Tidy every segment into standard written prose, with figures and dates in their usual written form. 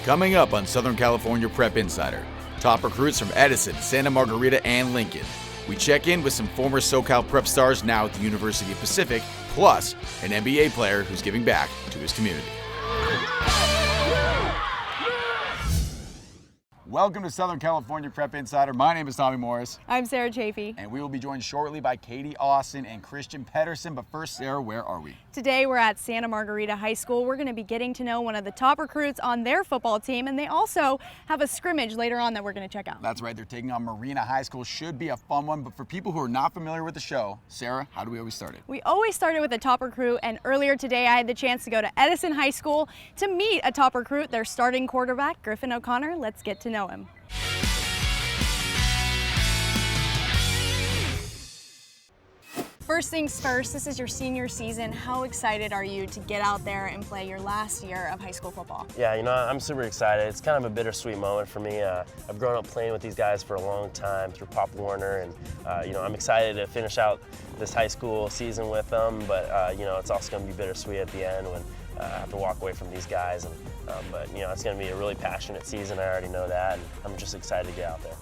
Coming up on Southern California Prep Insider, top recruits from Edison, Santa Margarita, and Lincoln. We check in with some former SoCal prep stars now at the University of Pacific, plus an NBA player who's giving back to his community. Welcome to Southern California Prep Insider. My name is Tommy Morris. I'm Sarah Chaffee. And we will be joined shortly by Katie Austin and Christian Pederson. But first, Sarah, where are we? Today we're at Santa Margarita High School. We're going to be getting to know one of the top recruits on their football team, and they also have a scrimmage later on that we're going to check out. That's right. They're taking on Marina High School. Should be a fun one. But for people who are not familiar with the show, Sarah, how do we always start it? We always started with a top recruit, and earlier today I had the chance to go to Edison High School to meet a top recruit, their starting quarterback, Griffin O'Connor. Let's get to know him. First things first, this is your senior season. How excited are you to get out there and play your last year of high school football? Yeah, I'm super excited. It's kind of a bittersweet moment for me. I've grown up playing with these guys for a long time through Pop Warner, and I'm excited to finish out this high school season with them, but it's also going to be bittersweet at the end when I have to walk away from these guys. But it's going to be a really passionate season. I already know that, and I'm just excited to get out there.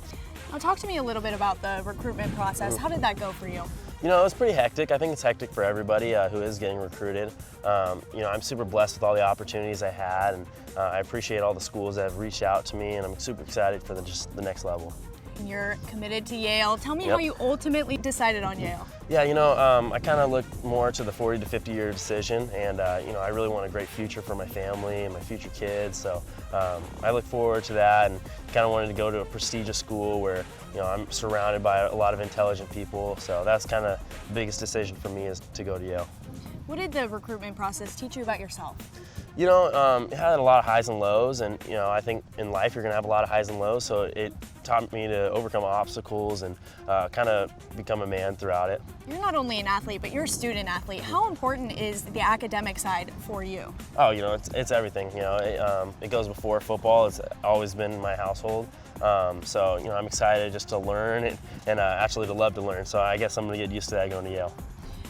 Now talk to me a little bit about the recruitment process. How did that go for you? It was pretty hectic. I think it's hectic for everybody who is getting recruited. I'm super blessed with all the opportunities I had, and I appreciate all the schools that have reached out to me, and I'm super excited for the next level. And you're committed to Yale. Tell me how you ultimately decided on Yale. Yeah, I kind of look more to the 40 to 50 year decision, and I really want a great future for my family and my future kids, so I look forward to that, and kind of wanted to go to a prestigious school where I'm surrounded by a lot of intelligent people, so that's kind of the biggest decision for me, is to go to Yale. What did the recruitment process teach you about yourself? It had a lot of highs and lows, and I think in life you're going to have a lot of highs and lows, so it taught me to overcome obstacles and kind of become a man throughout it. You're not only an athlete, but you're a student athlete. How important is the academic side for you? Oh, it's everything. It goes before football. It's always been in my household. So I'm excited just to learn and actually to love to learn. So I guess I'm going to get used to that going to Yale.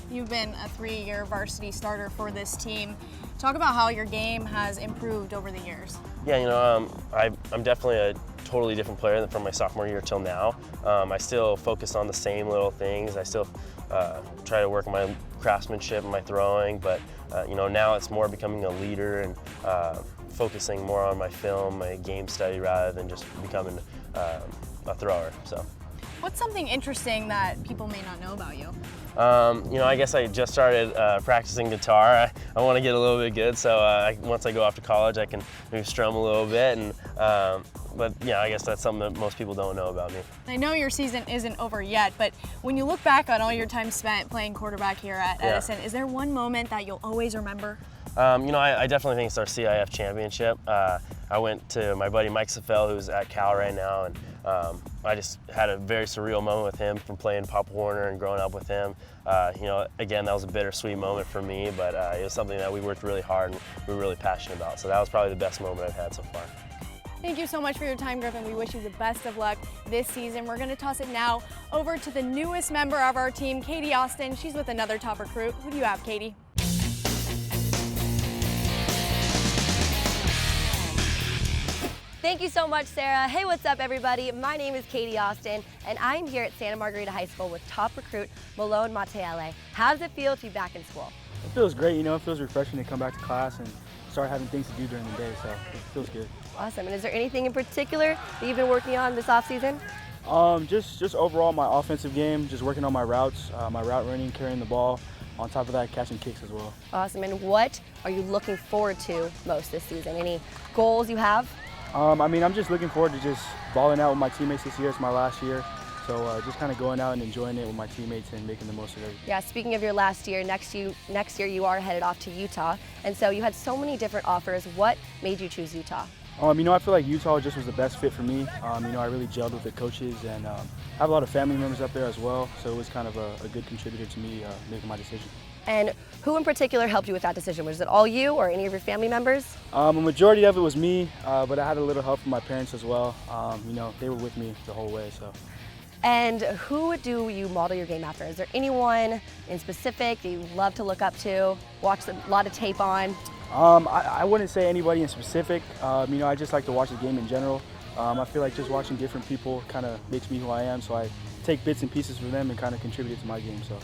You've been a 3-year varsity starter for this team. Talk about how your game has improved over the years. Yeah, I'm definitely a totally different player than from my sophomore year till now. I still focus on the same little things. I still try to work on my craftsmanship and my throwing, but now it's more becoming a leader and focusing more on my film, my game study, rather than just becoming a thrower. So. What's something interesting that people may not know about you? I guess I just started practicing guitar. I want to get a little bit good, so once I go off to college, I can maybe strum a little bit. But I guess that's something that most people don't know about me. I know your season isn't over yet, but when you look back on all your time spent playing quarterback here at Edison, is there one moment that you'll always remember? I definitely think it's our CIF championship. I went to my buddy Mike Safel, who's at Cal right now, and I just had a very surreal moment with him from playing Pop Warner and growing up with him. Again, that was a bittersweet moment for me, but it was something that we worked really hard and we were really passionate about. So that was probably the best moment I've had so far. Thank you so much for your time, Griffin. We wish you the best of luck this season. We're going to toss it now over to the newest member of our team, Katie Austin. She's with another top recruit. Who do you have, Katie? Thank you so much, Sarah. Hey, what's up, everybody? My name is Katie Austin, and I'm here at Santa Margarita High School with top recruit Malone Mataele. How does it feel to be back in school? It feels great. It feels refreshing to come back to class and start having things to do during the day, so it feels good. Awesome. And is there anything in particular that you've been working on this offseason? Just overall my offensive game, just working on my routes, my route running, carrying the ball. On top of that, catching kicks as well. Awesome. And what are you looking forward to most this season? Any goals you have? I'm just looking forward to just balling out with my teammates this year. It's my last year. So just kind of going out and enjoying it with my teammates and making the most of it. Yeah, speaking of your last year, next year you are headed off to Utah. And so you had so many different offers. What made you choose Utah? I feel like Utah just was the best fit for me. I really gelled with the coaches, and I have a lot of family members up there as well. So it was kind of a good contributor to me making my decision. And who in particular helped you with that decision? Was it all you or any of your family members? A majority of it was me, but I had a little help from my parents as well. They were with me the whole way. So. And who do you model your game after? Is there anyone in specific that you love to look up to, watch a lot of tape on? I wouldn't say anybody in specific. I just like to watch the game in general. I feel like just watching different people kind of makes me who I am, so I take bits and pieces from them and kind of contribute it to my game. So.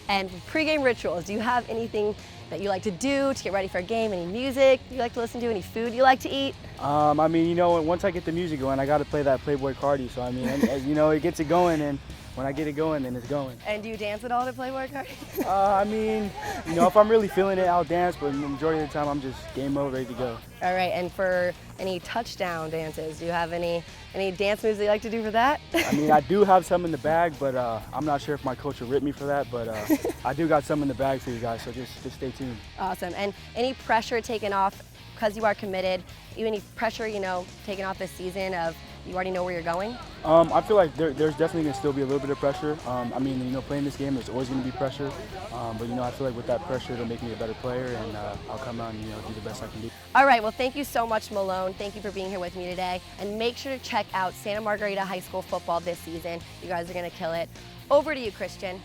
And pre-game rituals, do you have anything that you like to do to get ready for a game? Any music you like to listen to? Any food you like to eat? Once I get the music going, I got to play that Playboy Cardi. So, it gets it going, and when I get it going, then it's going. And do you dance at all to Playboy Cardi? If I'm really feeling it, I'll dance, but the majority of the time, I'm just game mode, ready to go. All right, and for any touchdown dances, do you have any dance moves that you like to do for that? I do have some in the bag, but I'm not sure if my coach will rip me for that, but I do got some in the bag for you guys, so just stay tuned. Awesome, and any pressure taken off because you are committed? Any pressure, taken off this season of you already know where you're going? I feel like there's definitely going to still be a little bit of pressure. Playing this game, there's always going to be pressure. But I feel like with that pressure, it'll make me a better player, and I'll come out and do the best I can do. All right, well, thank you so much, Malone. Thank you for being here with me today. And make sure to check out Santa Margarita High School football this season. You guys are going to kill it. Over to you, Christian.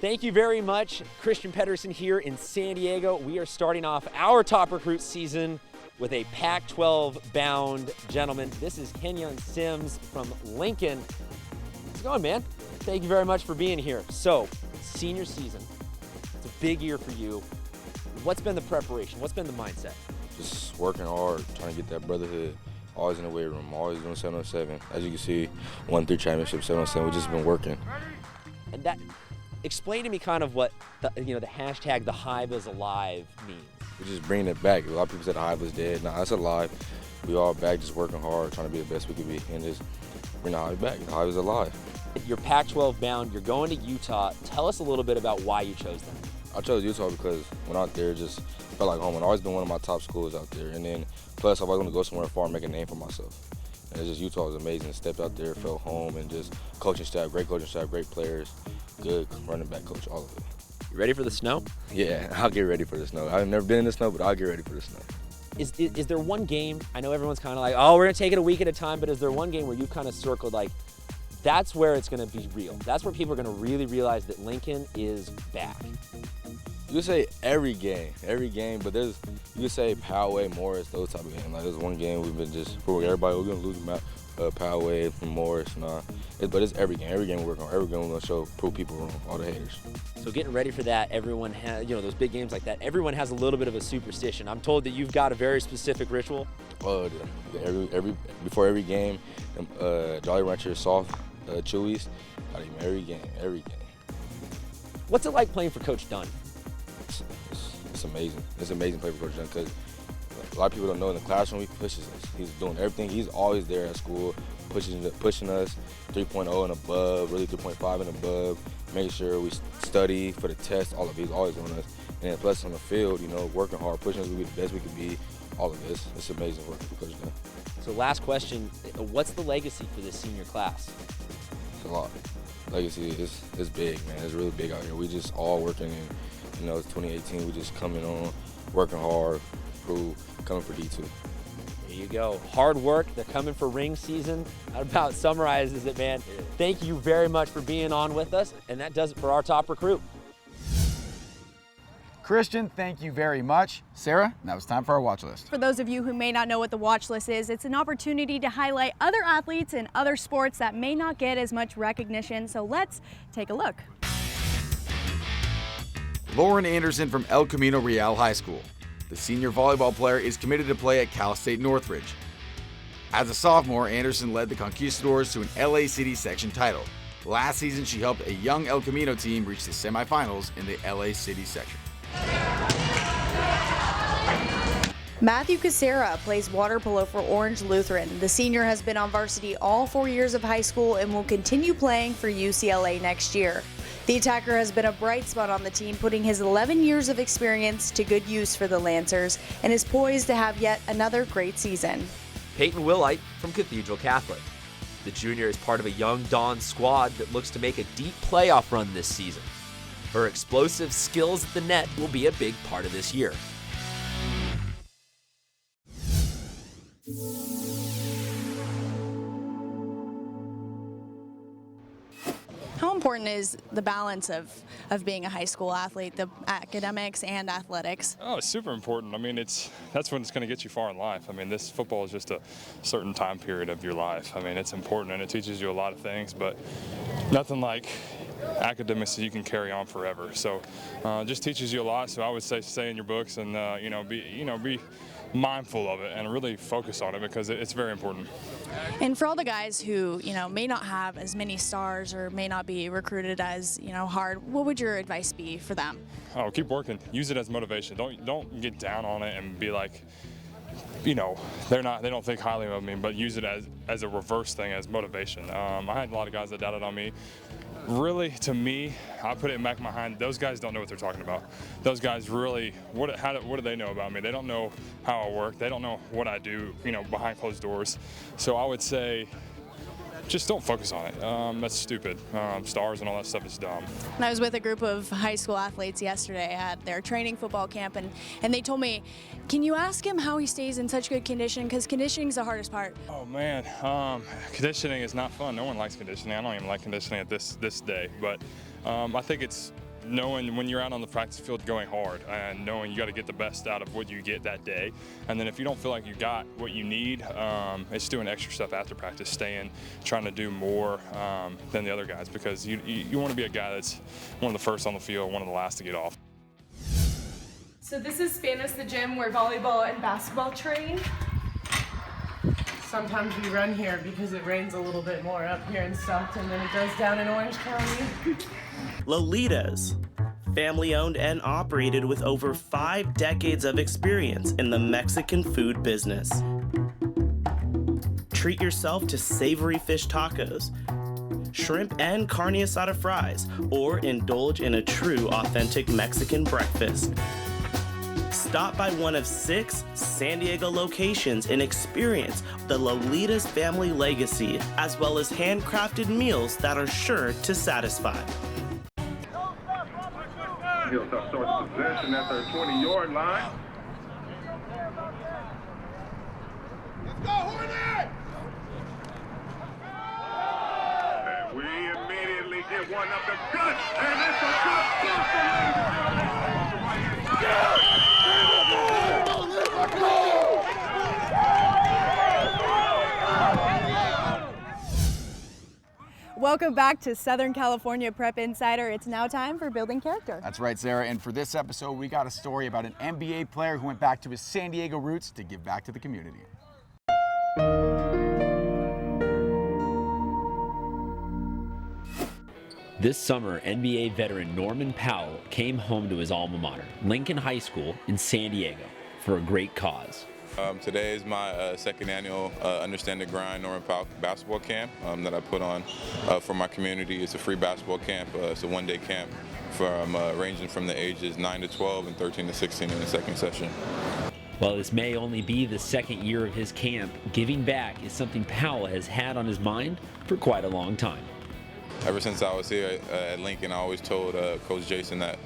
Thank you very much, Christian Pederson here in San Diego. We are starting off our top recruit season with a Pac-12 bound gentleman. This is Kenyon Sims from Lincoln. How's it going, man? Thank you very much for being here. So, senior season, it's a big year for you. What's been the preparation? What's been the mindset? Just working hard, trying to get that brotherhood. Always in the weight room, always doing 7-on-7. As you can see, won 3 championships, 7-on-7. We've just been working. And that, explain to me kind of what the hashtag the Hive is alive means. We're just bringing it back. A lot of people said the Hive was dead. Nah, it's alive. We all back, just working hard, trying to be the best we could be, and just bring the Hive back. The Hive is alive. You're Pac-12 bound. You're going to Utah. Tell us a little bit about why you chose them. I chose Utah because when out there, just felt like home. I've always been one of my top schools out there, and then plus I was going to go somewhere far and make a name for myself. And it's just Utah was amazing. Stepped out there, felt home, and just coaching staff, great players, good running back coach, all of it. You ready for the snow? Yeah, I'll get ready for the snow. I've never been in the snow, but I'll get ready for the snow. Is there one game, I know everyone's kind of like, oh, we're going to take it a week at a time, but is there one game where you've kind of circled like, that's where it's going to be real? That's where people are going to really realize that Lincoln is back. You could say every game, but you could say Powell, Morris, those type of games. Like there's one game we've been just proving everybody we're gonna lose Powell, Morris, nah. But it's every game we're working on. Every game we're gonna prove people wrong, all the haters. So getting ready for that, everyone has, those big games like that, everyone has a little bit of a superstition. I'm told that you've got a very specific ritual. Before every game, Jolly Rancher soft chewies. I eat every game. What's it like playing for Coach Dunn? It's amazing. It's amazing playing for Coach Dunn because a lot of people don't know in the classroom he pushes us. He's doing everything. He's always there at school, pushing us 3.0 and above, really 3.5 and above, making sure we study for the test, all of it. He's always on us. And then plus on the field, working hard, pushing us to be the best we could be, all of this. It's amazing working for Coach Dunn. So last question, what's the legacy for this senior class? It's a lot. Legacy is big, man. It's really big out here. We just all working in, it's 2018. We just coming on, working hard, coming for D2. There you go. Hard work. They're coming for ring season. That about summarizes it, man. Yeah. Thank you very much for being on with us, and that does it for our top recruit. Christian, thank you very much. Sarah, now it's time for our watch list. For those of you who may not know what the watch list is, it's an opportunity to highlight other athletes in other sports that may not get as much recognition. So let's take a look. Lauryn Anderson from El Camino Real High School. The senior volleyball player is committed to play at Cal State Northridge. As a sophomore, Anderson led the Conquistadors to an LA City section title. Last season, she helped a young El Camino team reach the semifinals in the LA City section. Matthew Kacura plays water polo for Orange Lutheran. The senior has been on varsity all 4 years of high school and will continue playing for UCLA next year. The attacker has been a bright spot on the team, putting his 11 years of experience to good use for the Lancers and is poised to have yet another great season. Peyton Whilhite from Cathedral Catholic. The junior is part of a young Dawn squad that looks to make a deep playoff run this season. Her explosive skills at the net will be a big part of this year. important is the balance of being a high school athlete, the academics and athletics? Oh, it's super important. I mean, that's when it's going to get you far in life. I mean, this football is just a certain time period of your life. I mean, it's important and it teaches you a lot of things, but nothing like academics that you can carry on forever. So just teaches you a lot. So I would say stay in your books and be mindful of it and really focus on it because it's very important. And for all the guys who, may not have as many stars or may not be recruited as, hard, what would your advice be for them? Oh, keep working. Use it as motivation. Don't get down on it and be like, they don't think highly of me, but use it as a reverse thing, as motivation. I had a lot of guys that doubted on me. Really, to me, I put it in the back of my mind, those guys don't know what they're talking about. Those guys really, what do they know about me? They don't know how I work. They don't know what I do, behind closed doors. So I would say, just don't focus on it. That's stupid. Stars and all that stuff is dumb. And I was with a group of high school athletes yesterday at their training football camp, and they told me, can you ask him how he stays in such good condition? Because conditioning is the hardest part. Oh man, conditioning is not fun. No one likes conditioning. I don't even like conditioning at this day. But I think it's knowing when you're out on the practice field going hard and knowing you got to get the best out of what you get that day. And then if you don't feel like you got what you need, it's doing extra stuff after practice, trying to do more than the other guys, because you want to be a guy that's one of the first on the field, one of the last to get off. So this is Spanish, the gym where volleyball and basketball train. Sometimes we run here because it rains a little bit more up here in Stockton than it does down in Orange County. Lolita's, family owned and operated with over 5 decades of experience in the Mexican food business. Treat yourself to savory fish tacos, shrimp and carne asada fries, or indulge in a true authentic Mexican breakfast. Stop by one of 6 San Diego locations and experience the Lolita's family legacy, as well as handcrafted meals that are sure to satisfy. He'll start possession at their 20-yard line. Let's go, Hornet! And we immediately get one up the gut, and it's a good buster, ladies and gentlemen. Welcome back to Southern California Prep Insider. It's now time for Building Character. That's right, Sarah. And for this episode, we got a story about an NBA player who went back to his San Diego roots to give back to the community. This summer, NBA veteran Norman Powell came home to his alma mater, Lincoln High School in San Diego, for a great cause. Today is my second annual Understand the Grind Norman Powell basketball camp that I put on for my community. It's a free basketball camp. It's a one-day camp from ranging from the ages 9 to 12 and 13 to 16 in the second session. While this may only be the second year of his camp, giving back is something Powell has had on his mind for quite a long time. Ever since I was here at Lincoln, I always told Coach Jason that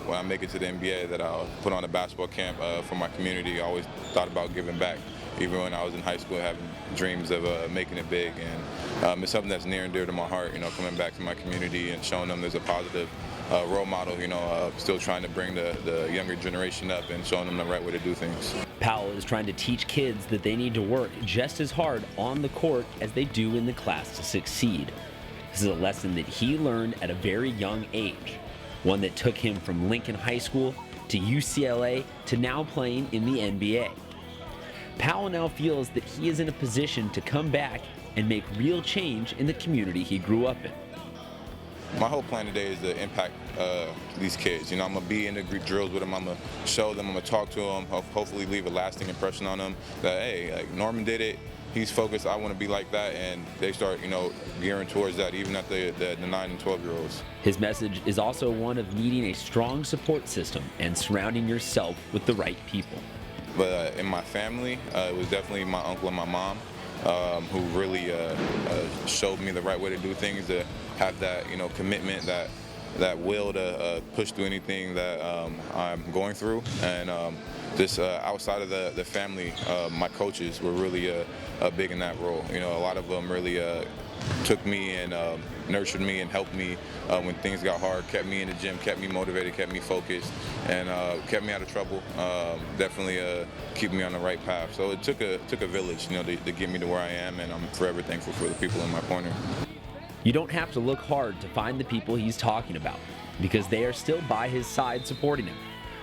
when I make it to the NBA that I'll put on a basketball camp for my community. I always thought about giving back, even when I was in high school, having dreams of making it big. And it's something that's near and dear to my heart, coming back to my community and showing them there's a positive role model, still trying to bring the younger generation up and showing them the right way to do things. Powell is trying to teach kids that they need to work just as hard on the court as they do in the class to succeed. This is a lesson that he learned at a very young age, one that took him from Lincoln High School to UCLA to now playing in the NBA. Powell now feels that he is in a position to come back and make real change in the community he grew up in. My whole plan today is to impact these kids. I'm going to be in the drills with them. I'm going to show them. I'm going to talk to them. Hopefully leave a lasting impression on them that, hey, like Norman did it. He's focused. I want to be like that. And they start, gearing towards that, even at the 9 and 12-year-olds. His message is also one of needing a strong support system and surrounding yourself with the right people. But in my family, it was definitely my uncle and my mom who really showed me the right way to do things, to have that, commitment, that will to push through anything that I'm going through. And just outside of the family, my coaches were really big in that role. A lot of them really took me and nurtured me and helped me when things got hard, kept me in the gym, kept me motivated, kept me focused, and kept me out of trouble. Definitely keep me on the right path. So it took a village, you know, to get me to where I am, and I'm forever thankful for the people in my corner. You don't have to look hard to find the people he's talking about, because they are still by his side supporting him.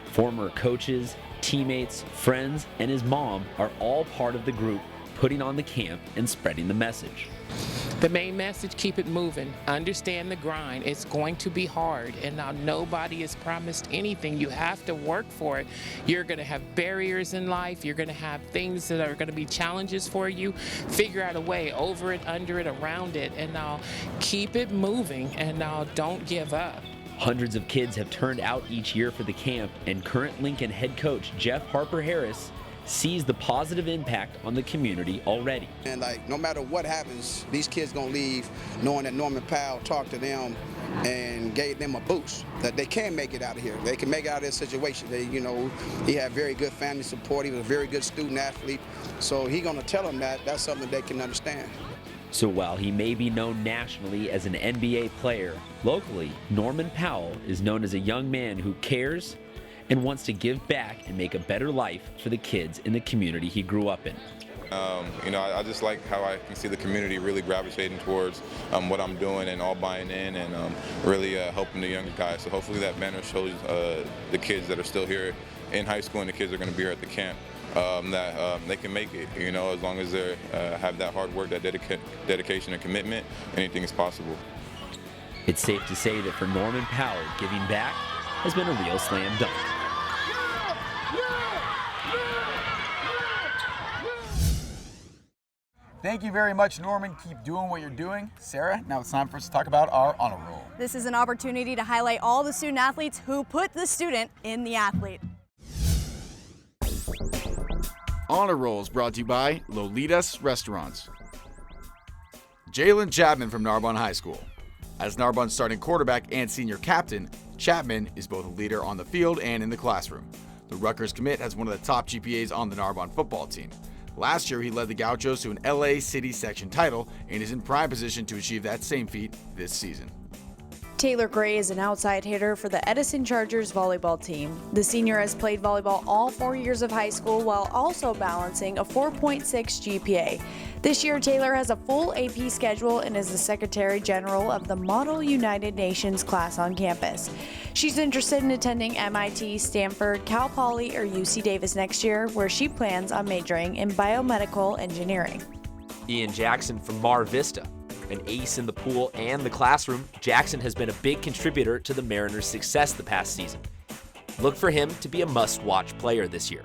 Former coaches, teammates, friends, and his mom are all part of the group putting on the camp and spreading the message. The main message, keep it moving. Understand the grind. It's going to be hard, and now nobody is promised anything. You have to work for it. You're going to have barriers in life. You're going to have things that are going to be challenges for you. Figure out a way over it, under it, around it, and now keep it moving, and now don't give up. Hundreds of kids have turned out each year for the camp, and current Lincoln head coach Jeff Harper Harris sees the positive impact on the community already. And like, no matter what happens, these kids gonna leave knowing that Norman Powell talked to them and gave them a boost, that they can make it out of here. They can make it out of this situation. They, you know, he had very good family support. He was a very good student athlete. So he gonna tell them that that's something they can understand. So while he may be known nationally as an NBA player, locally, Norman Powell is known as a young man who cares and wants to give back and make a better life for the kids in the community he grew up in. You know, I just like how I can see the community really gravitating towards what I'm doing and all buying in and really helping the younger guys. So hopefully that banner shows the kids that are still here in high school and the kids that are going to be here at the camp that they can make it. You know, as long as they have that hard work, that dedication and commitment, anything is possible. It's safe to say that for Norman Powell, giving back has been a real slam dunk. Thank you very much, Norman. Keep doing what you're doing. Sarah, now it's time for us to talk about our honor roll. This is an opportunity to highlight all the student athletes who put the student in the athlete. Honor roll is brought to you by Lolita's Restruants. Jalen Chapman from Narbonne High School. As Narbonne's starting quarterback and senior captain, Chapman is both a leader on the field and in the classroom. The Rutgers commit has one of the top GPAs on the Narbonne football team. Last year, he led the Gauchos to an LA City section title and is in prime position to achieve that same feat this season. Taylor Gray is an outside hitter for the Edison Chargers volleyball team. The senior has played volleyball all 4 years of high school while also balancing a 4.6 GPA. This year, Taylor has a full AP schedule and is the Secretary General of the Model United Nations class on campus. She's interested in attending MIT, Stanford, Cal Poly, or UC Davis next year, where she plans on majoring in biomedical engineering. Ian Jackson from Mar Vista. An ace in the pool and the classroom, Jackson has been a big contributor to the Mariners' success the past season. Look for him to be a must-watch player this year.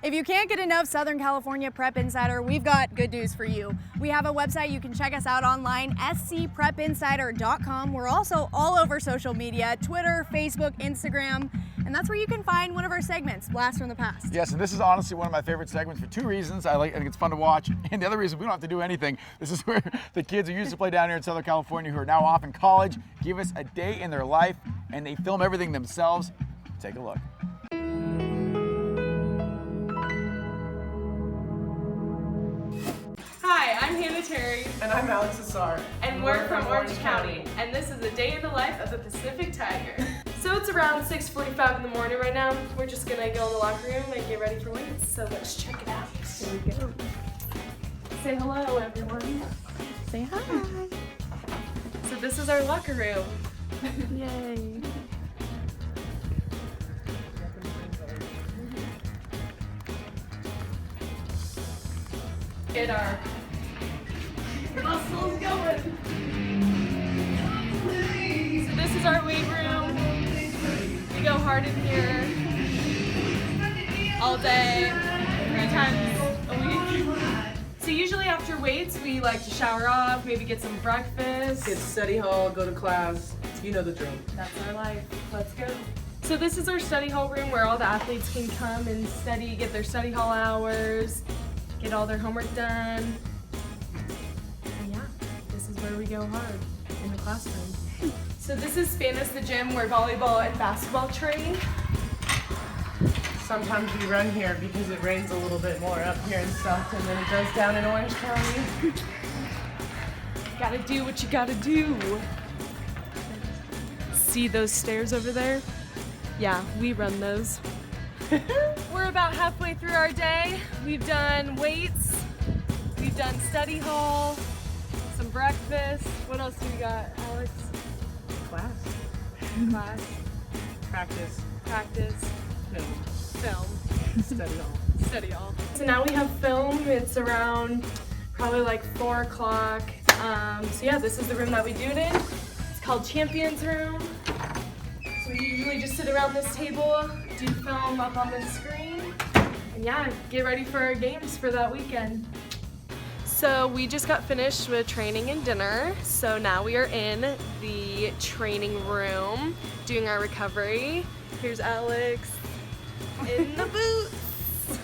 If you can't get enough Southern California Prep Insider, we've got good news for you. We have a website you can check us out online, scprepinsider.com. We're also all over social media, Twitter, Facebook, Instagram, and that's where you can find one of our segments, Blast from the Past. Yes, and this is honestly one of my favorite segments for two reasons. I think it's fun to watch, and the other reason we don't have to do anything. This is where the kids who used to play down here in Southern California who are now off in college give us a day in their life, and they film everything themselves. Take a look. Hi, I'm Hannah Terry. And I'm Alex Assar. And we're from Orange County. And this is a day in the life of a Pacific Tiger. So it's around 6:45 in the morning right now. We're just gonna go in the locker room and get ready for weights. So let's check it out. Here we go. Say hello, everyone. Say hi. So this is our locker room. Yay. Get our muscles going. So this is our weight room. We go hard in here all day, 3 times a week. So usually after weights, we like to shower off, maybe get some breakfast. Get to study hall, go to class. You know the drill. That's our life. Let's go. So this is our study hall room where all the athletes can come and study, get their study hall hours, get all their homework done. And yeah, this is where we go hard, in the classroom. So this is Spanos, the gym where volleyball and basketball train. Sometimes we run here because it rains a little bit more up here in Stockton than it does down in Orange County. Gotta do what you gotta do. See those stairs over there? Yeah, we run those. We're about halfway through our day. We've done weights, we've done study hall, some breakfast. What else do we got, Alex? Class. Class. Practice. Film. Study hall. Study hall. So now we have film. It's around probably like 4 o'clock. So yeah, this is the room that we do it in. It's called Champions Room. So we usually just sit around this table, do film up on the screen, and yeah, get ready for our games for that weekend. So we just got finished with training and dinner. So now we are in the training room doing our recovery. Here's Alex in the boots.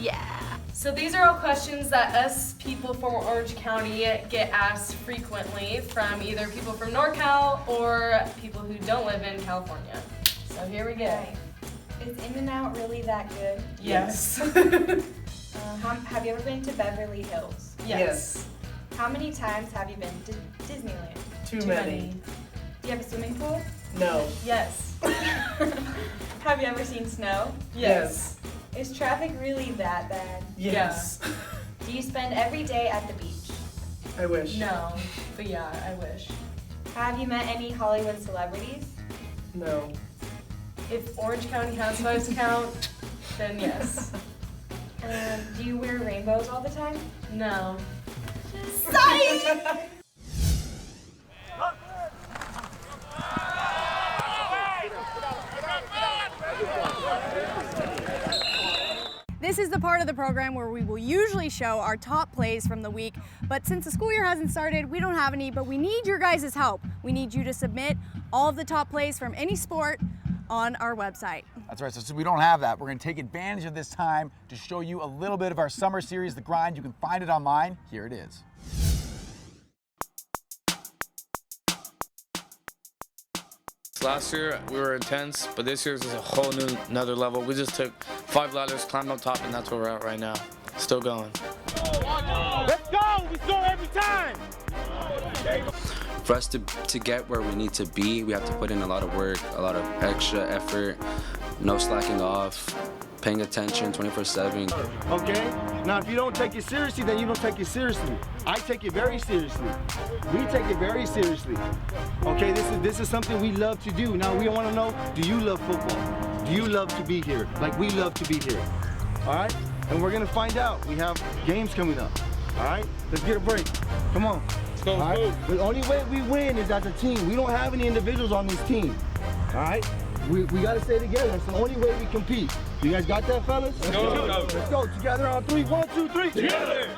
Yeah. So these are all questions that us people from Orange County get asked frequently from either people from NorCal or people who don't live in California. So here we go. Is In-N-Out really that good? Yes. Have you ever been to Beverly Hills? Yes. How many times have you been to Disneyland? Too many. Do you have a swimming pool? No. Yes. Have you ever seen snow? Yes. Is traffic really that bad? Yes. Do you spend every day at the beach? I wish. No, but yeah, I wish. Have you met any Hollywood celebrities? No. If Orange County Housewives count, then yes. Do you wear rainbows all the time? No. Psych! This is the part of the program where we will usually show our top plays from the week, but since the school year hasn't started, we don't have any, but we need your guys' help. We need you to submit all of the top plays from any sport on our website. That's right, so since we don't have that, we're gonna take advantage of this time to show you a little bit of our summer series, The Grind. You can find it online. Here it is. Last year we were intense, but this year's is a whole new another level. We just took 5 ladders, climbed up top, and that's where we're at right now. Still going. Let's go! We score every time! For us to get where we need to be, we have to put in a lot of work, a lot of extra effort, no slacking off, paying attention 24/7. Okay? Now, if you don't take it seriously, then you don't take it seriously. I take it very seriously. We take it very seriously. Okay, this is something we love to do. Now, we want to know, do you love football? Do you love to be here? Like we love to be here. All right? And we're going to find out. We have games coming up. All right? Let's get a break. Come on. Let's go. All right? The only way we win is as a team. We don't have any individuals on this team. All right? We got to stay together. That's the only way we compete. You guys got that, fellas? Let's go. Let's go. Together on 3. 1, 2, 3. Together.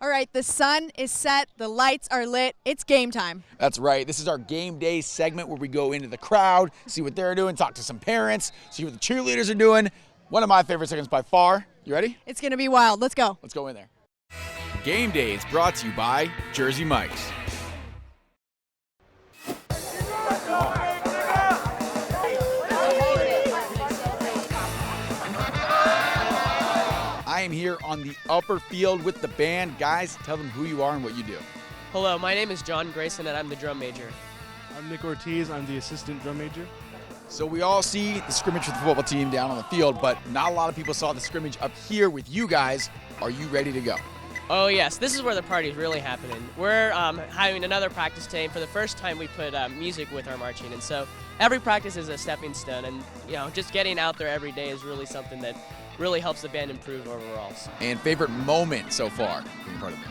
All right, the sun is set, the lights are lit, it's game time. That's right. This is our game day segment where we go into the crowd, see what they're doing, talk to some parents, see what the cheerleaders are doing. One of my favorite segments by far. You ready? It's gonna be wild. Let's go. Let's go in there. Game Day is brought to you by Jersey Mike's. I am here on the upper field with the band. Guys, tell them who you are and what you do. Hello, my name is John Grayson and I'm the drum major. I'm Nick Ortiz, I'm the assistant drum major. So we all see the scrimmage with the football team down on the field, but not a lot of people saw the scrimmage up here with you guys. Are you ready to go? Oh yes, this is where the party's really happening. We're having another practice day. For the first time we put music with our marching, and so every practice is a stepping stone, and just getting out there every day is really something that really helps the band improve overall. And favorite moment so far being part of it?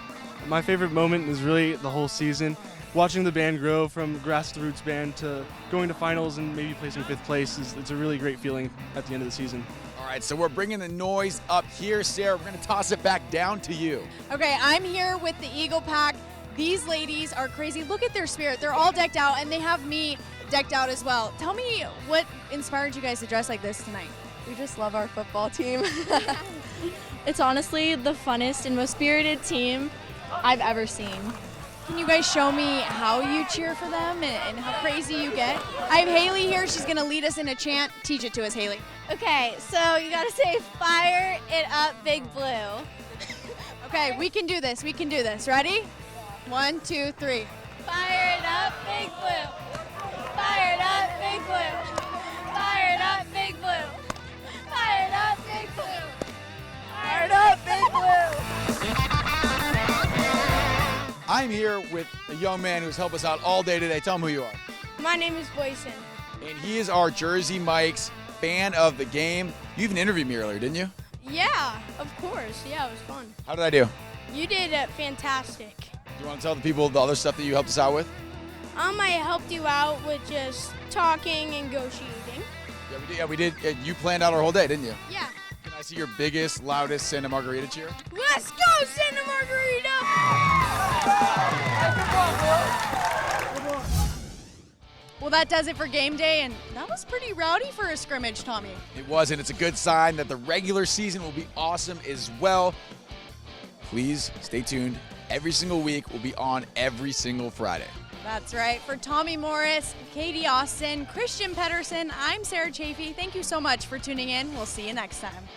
My favorite moment is really the whole season. Watching the band grow from grassroots band to going to finals and maybe placing 5th place, it's a really great feeling at the end of the season. All right, so we're bringing the noise up here. Sarah, we're going to toss it back down to you. Okay, I'm here with the Eagle Pack. These ladies are crazy. Look at their spirit. They're all decked out, and they have me decked out as well. Tell me what inspired you guys to dress like this tonight. We just love our football team. It's honestly the funnest and most spirited team I've ever seen. Can you guys show me how you cheer for them and how crazy you get? I have Haley here. She's going to lead us in a chant. Teach it to us, Haley. Okay, so you got to say, fire it up, Big Blue. Okay, we can do this. We can do this. Ready? 1, 2, 3. Fire it up, Big Blue. Fire it up, Big Blue. Fire it up, Big Blue. Fire it up, Big Blue. Fire it up, Big Blue. I'm here with a young man who's helped us out all day today. Tell him who you are. My name is Boyson. And he is our Jersey Mike's fan of the game. You even interviewed me earlier, didn't you? Yeah, of course. Yeah, it was fun. How did I do? You did fantastic. Do you want to tell the people the other stuff that you helped us out with? I helped you out with just talking and negotiating. Yeah, we did. You planned out our whole day, didn't you? Yeah. Can I see your biggest, loudest Santa Margarita cheer? Let's go, Santa Margarita! Well, that does it for game day, and that was pretty rowdy for a scrimmage, Tommy. It was, and it's a good sign that the regular season will be awesome as well. Please stay tuned. Every single week will be on every single Friday. That's right. For Tommy Morris, Katie Austin, Christian Pederson, I'm Sarah Chaffee. Thank you so much for tuning in. We'll see you next time.